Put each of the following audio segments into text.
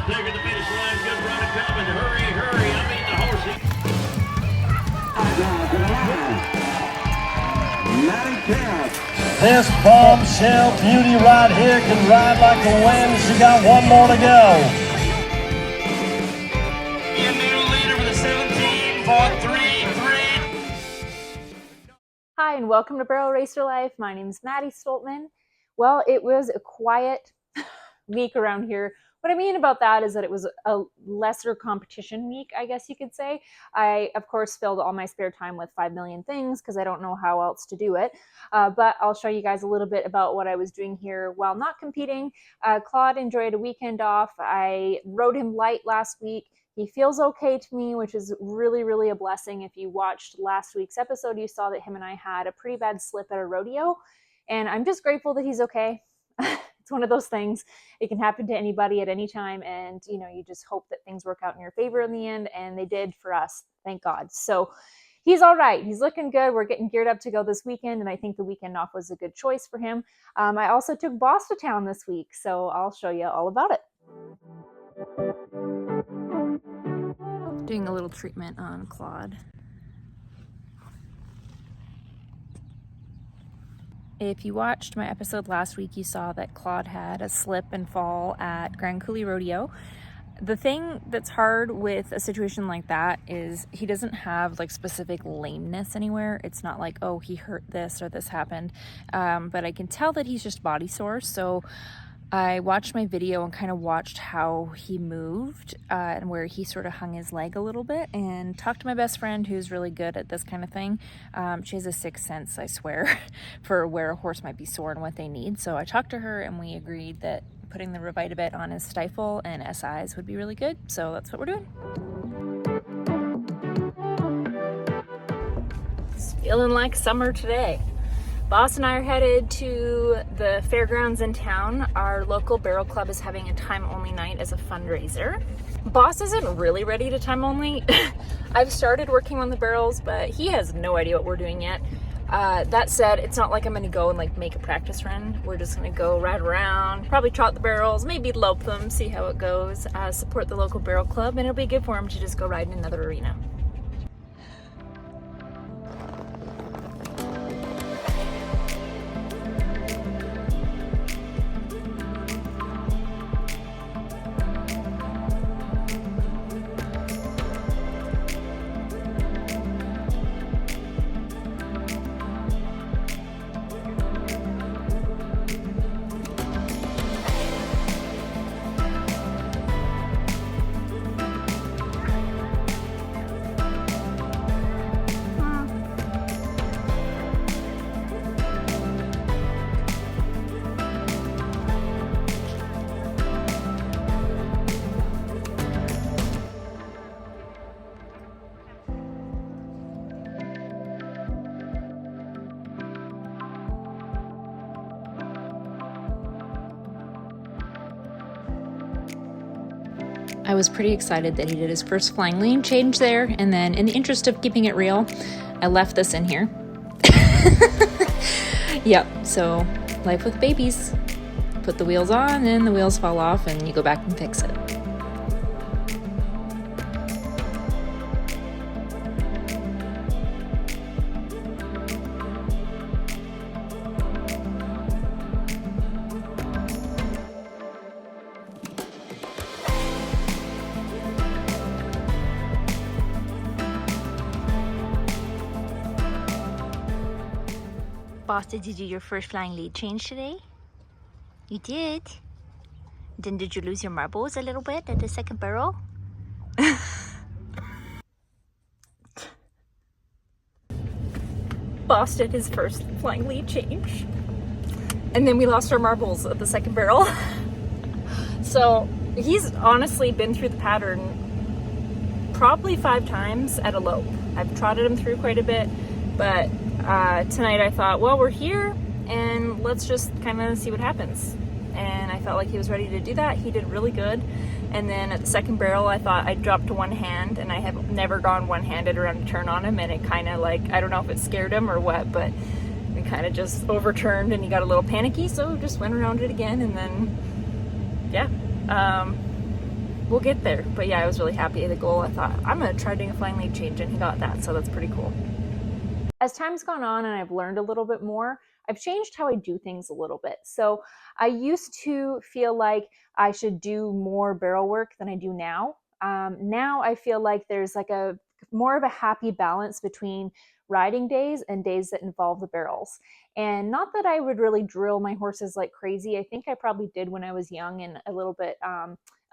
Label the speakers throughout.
Speaker 1: clear to the finish line. Good run coming. Hurry, hurry. I mean the horsey.
Speaker 2: This bombshell beauty right here can ride like the wind. She got one more to go.
Speaker 1: Your new leader with a 17.33.
Speaker 3: Hi, and welcome to Barrel Racer Life. My name is Maddi Stoltman. Well, it was a quiet week around here. What I mean about that is that it was a lesser competition week, I guess you could say. I, of course, filled all my spare time with 5 million things because I don't know how else to do it. But I'll show you guys a little bit about what I was doing here while not competing. Claude enjoyed a weekend off. I rode him light last week. He feels okay to me, which is really, really a blessing. If you watched last week's episode, you saw that him and I had a pretty bad slip at a rodeo. And I'm just grateful that he's okay. It's one of those things. It can happen to anybody at any time. And, you know, you just hope that things work out in your favor in the end. And they did for us. Thank God. So he's all right. He's looking good. We're getting geared up to go this weekend. And I think the weekend off was a good choice for him. I also took Boss to town this week. So I'll show you all about it. Doing a little treatment on Claude. If you watched my episode last week, you saw that Claude had a slip and fall at Grand Coulee Rodeo. The thing that's hard with a situation like that is he doesn't have like specific lameness anywhere. It's not like, oh, he hurt this or this happened. But I can tell that he's just body sore. So I watched my video and kind of watched how he moved and where he sort of hung his leg a little bit, and talked to my best friend who's really good at this kind of thing. She has a sixth sense, I swear, for where a horse might be sore and what they need. So I talked to her and we agreed that putting the Revitabit on his stifle and SIs would be really good. So that's what we're doing. It's feeling like summer today. Boss and I are headed to the fairgrounds in town. Our local barrel club is having a time-only night as a fundraiser. Boss isn't really ready to time-only. I've started working on the barrels, but he has no idea what we're doing yet. That said, it's not like I'm gonna go and like make a practice run. We're just gonna go ride around, probably trot the barrels, maybe lope them, see how it goes, support the local barrel club, and it'll be good for him to just go ride in another arena. I was pretty excited that he did his first flying lane change there, and then in the interest of keeping it real, I left this in here. Yep, so life with babies. Put the wheels on and the wheels fall off and you go back and fix it.
Speaker 4: Boss, did you do your first flying lead change today? You did? Then did you lose your marbles a little bit at the second barrel?
Speaker 3: Boss did his first flying lead change. And then we lost our marbles at the second barrel. So he's honestly been through the pattern probably 5 times at a lope. I've trotted him through quite a bit, but tonight I thought, well, we're here and let's just kind of see what happens. And I felt like he was ready to do that. He did really good. And then at the second barrel, I thought I'd drop to one hand, and I have never gone one-handed around a turn on him, and it kind of like, I don't know if it scared him or what, but it kind of just overturned and he got a little panicky, so just went around it again. And then, yeah,
Speaker 5: we'll get there. But yeah, I was really happy at the goal. I thought, I'm going to try doing a flying lead change, and he got that, so that's pretty cool.
Speaker 3: As time's gone on and I've learned a little bit more, I've changed how I do things a little bit. So I used to feel like I should do more barrel work than I do now. Now I feel like there's like a more of a happy balance between riding days and days that involve the barrels. And not that I would really drill my horses like crazy. I think I probably did when I was young and a little bit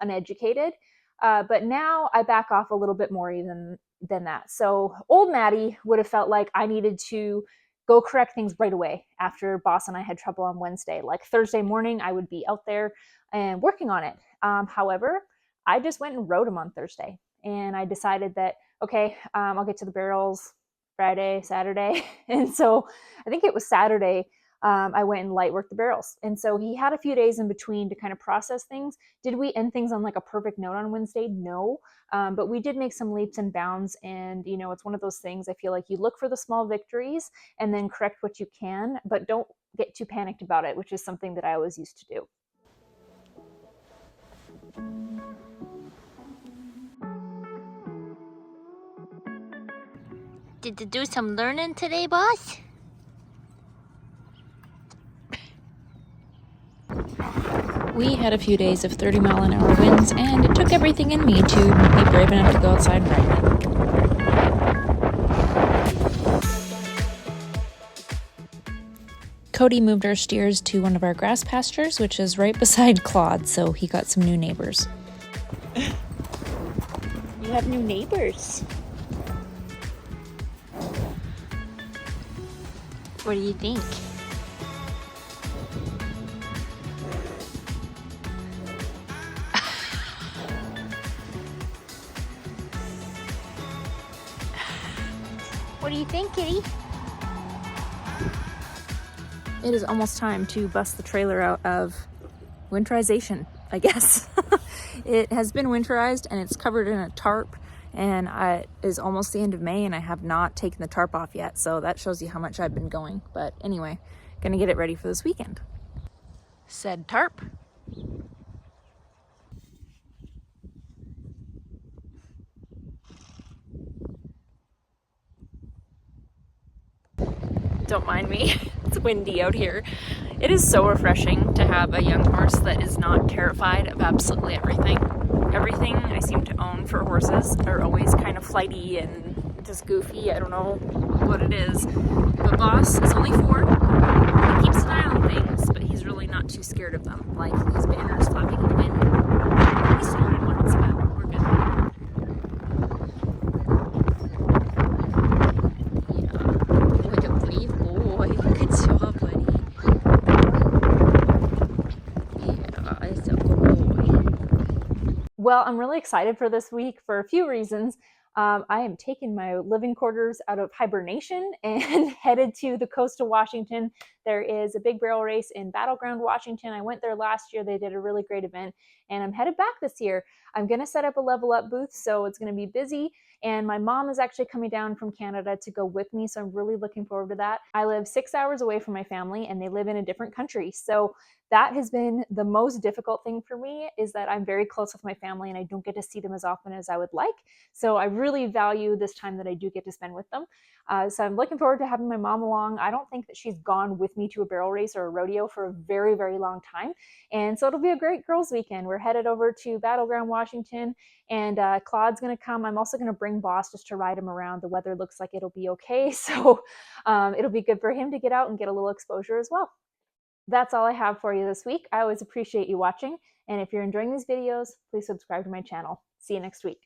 Speaker 3: uneducated. But now I back off a little bit more even than that. So old Maddi would have felt like I needed to go correct things right away after Boss and I had trouble on Wednesday. Like Thursday morning, I would be out there and working on it. However, I just went and rode him on Thursday, and I decided that, okay, I'll get to the barrels Friday, Saturday. And so I think it was Saturday, I went and light worked the barrels. And so he had a few days in between to kind of process things. Did we end things on like a perfect note on Wednesday? No. But we did make some leaps and bounds. And, you know, it's one of those things I feel like you look for the small victories and then correct what you can, but don't get too panicked about it, which is something that I always used to do.
Speaker 4: Did you do some learning today, boss?
Speaker 6: We had a few days of 30-mile-an-hour winds, and it took everything in me to be brave enough to go outside and ride it. Cody moved our steers to one of our grass pastures, which is right beside Claude, so he got some new neighbors.
Speaker 4: You have new neighbors. What do you think? What do you think, kitty?
Speaker 5: It is almost time to bust the trailer out of winterization, I guess. It has been winterized and it's covered in a tarp, and it is almost the end of May and I have not taken the tarp off yet, so that shows you how much I've been going. But anyway, gonna get it ready for this weekend. Said tarp. Don't mind me. It's windy out here. It is so refreshing to have a young horse that is not terrified of absolutely everything. Everything I seem to own for horses are always kind of flighty and just goofy. I don't know what it is. But Boss is only 4. He keeps an eye on things, but he's really not too scared of them. Like these banners flapping in the wind. He snorted once, but we're good.
Speaker 3: Well, I'm really excited for this week for a few reasons. I am taking my living quarters out of hibernation and headed to the coast of Washington. There is a big barrel race in Battleground, Washington. I went there last year. They did a really great event, and I'm headed back this year. I'm going to set up a level up booth, so it's going to be busy. And my mom is actually coming down from Canada to go with me, so I'm really looking forward to that. I live 6 hours away from my family, and they live in a different country. So that has been the most difficult thing for me, is that I'm very close with my family and I don't get to see them as often as I would like. So I really value this time that I do get to spend with them. So I'm looking forward to having my mom along. I don't think that she's gone with me to a barrel race or a rodeo for a very, very long time. And so it'll be a great girls' weekend. We're headed over to Battleground, Washington, and Claude's going to come. I'm also going to bring Boss just to ride him around. The weather looks like it'll be okay. So it'll be good for him to get out and get a little exposure as well. That's all I have for you this week. I always appreciate you watching. And if you're enjoying these videos, please subscribe to my channel. See you next week.